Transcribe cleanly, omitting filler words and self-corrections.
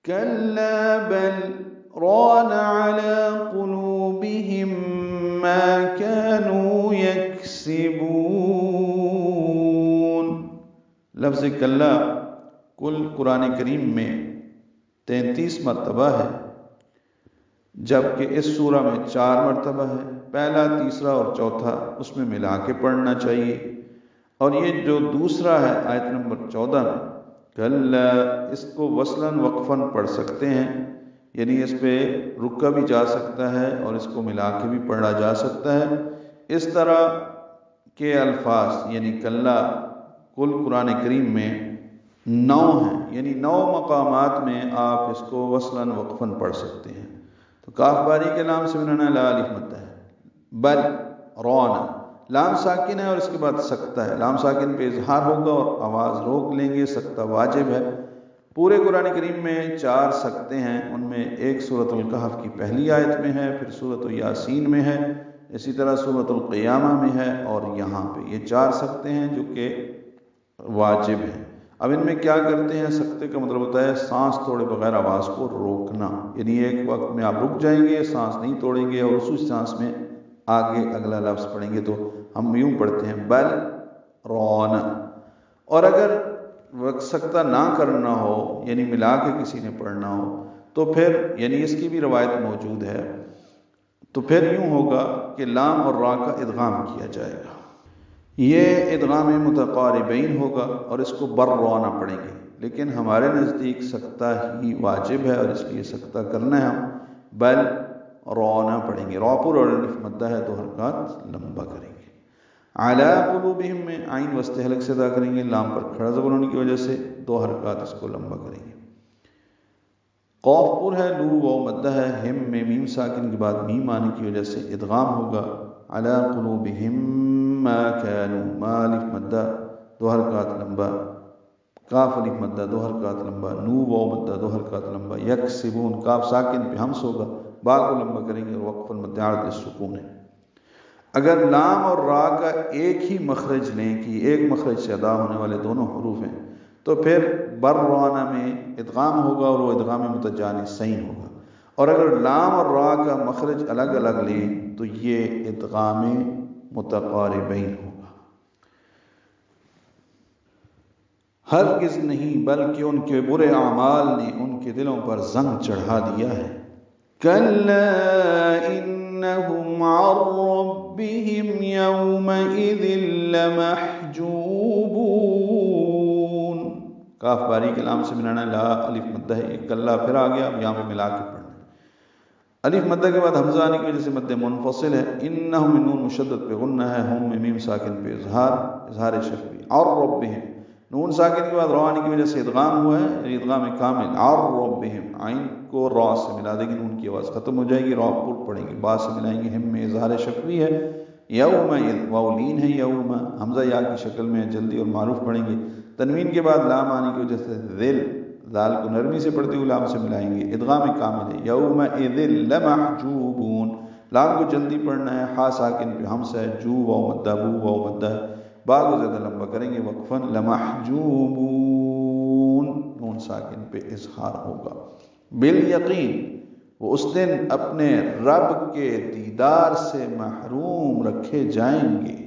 كلا بل ران على قلوبهم ما كانوا يكسبون۔ لفظ کلا کل قرآن کریم میں 33 مرتبہ ہے، جبکہ اس سورہ میں 4 مرتبہ ہے۔ پہلا، تیسرا اور چوتھا اس میں ملا کے پڑھنا چاہیے، اور یہ جو دوسرا ہے آیت نمبر 14 میں کلا، اس کو وصلاً وقفاً پڑھ سکتے ہیں، یعنی اس پہ رکا بھی جا سکتا ہے اور اس کو ملا کے بھی پڑھا جا سکتا ہے۔ اس طرح کے الفاظ یعنی کلا کل قرآن کریم میں 9 ہیں، یعنی 9 مقامات میں آپ اس کو وصلاً وقفاً پڑھ سکتے ہیں۔ تو کاف باری کے لام سے بنانا لا الف مد ہے، بل رونا لام ساکن ہے اور اس کے بعد سکتہ ہے، لام ساکن پہ اظہار ہوگا اور آواز روک لیں گے، سکتہ واجب ہے۔ پورے قرآن کریم میں 4 سکتے ہیں، ان میں ایک سورۃ الکہف کی پہلی آیت میں ہے، پھر سورۃ یاسین میں ہے، اسی طرح سورۃ القیامہ میں ہے، اور یہاں پہ یہ 4 سکتے ہیں جو کہ واجب ہیں۔ اب ان میں کیا کرتے ہیں؟ سکتے کا مطلب ہوتا ہے سانس توڑے بغیر آواز کو روکنا، یعنی ایک وقت میں آپ رک جائیں گے، سانس نہیں توڑیں گے اور اسی سانس میں آگے اگلا لفظ پڑھیں گے۔ تو ہم یوں پڑھتے ہیں بل رونا، اور اگر سکتہ نہ کرنا ہو یعنی ملا کے کسی نے پڑھنا ہو تو پھر یعنی اس کی بھی روایت موجود ہے، تو پھر یوں ہوگا کہ لام اور را کا ادغام کیا جائے گا، یہ ادغام متقاربین ہوگا اور اس کو بر رونا پڑھیں گے، لیکن ہمارے نزدیک سکتہ ہی واجب ہے اور اس لیے سکتہ کرنا ہے، ہم بل رونا پڑھیں گے، را پر اور الف مدہ ہے، 2 حرکات لمبا کریں گے۔ علی قلوبہم میں عین وسط حلق سے ادا کریں گے، لام پر کھڑا زبر ہونے کی وجہ سے 2 حرکات اس کو لمبا کریں گے۔ قوف پر ہے، لو واو مدہ ہے، ہم میں میم ساکن کے بعد میم آنے کی وجہ سے ادغام ہوگا، علی قلوبہم ما کانوا، ما الف مدہ 2 حرکات لمبا، کاف الف مدہ 2 حرکات لمبا، نو واو مدہ 2 حرکات لمبا، یکسبون کاف ساکن پہ ہمس ہوگا، با کو لمبا کریں گے اور وقف المد عارض للسکون ہے۔ اگر لام اور را کا ایک ہی مخرج لیں کہ ایک مخرج سے ادا ہونے والے دونوں حروف ہیں تو پھر بر رونا میں ادغام ہوگا اور وہ ادغام متجانسین ہوگا، اور اگر لام اور را کا مخرج الگ الگ لیں تو یہ ادغام متقاربین ہوگا۔ ہرگز نہیں بلکہ ان کے برے اعمال نے ان کے دلوں پر زنگ چڑھا دیا ہے۔ کلا انہم عن ربہم یومئذ لمحجوبون۔ کاف باری کے لام سے ملانا لا الف مدہ ہے، ایک کلا پھر آ گیا، اب یہاں پہ ملا کے پڑھنا ہے۔ الف مدہ کے بعد حمزہ آنے کی وجہ سے مد منفصل ہے، انہم میں نون مشدد پہ غنہ ہے، ہم میں میم ساکن پہ اظہار شفوی، اور ربہم نون ساکن کے بعد را آنے کی وجہ سے ادغام ہوا ہے، ادغام کامل، اور ربہم عین کو را سے ملا دیں گے، نون کی آواز ختم ہو جائے گی، را پور پڑھیں گے، با سے ملائیں گے، ہم میں اظہار شفوی ہے، یوم واو لین ہے، یوم حمزہ یا کی شکل میں جلدی اور معروف پڑھیں گے، تنوین کے بعد لام آنے کی وجہ سے ذل، ذال کو نرمی سے پڑھتے ہوئے لام سے ملائیں گے، ادغام کامل ہے، یومئذ لمحجوبون، لام کو جلدی پڑھنا ہے، ہا ساکن پہ ہمس ہے، جو واو مدہ، بو واو مدہ، با کو زیادہ لمبا کریں گے، وقفاً لمحجوبون، نون ساکن پہ اظہار ہوگا۔ بالیقین وہ اس دن اپنے رب کے دیدار سے محروم رکھے جائیں گے۔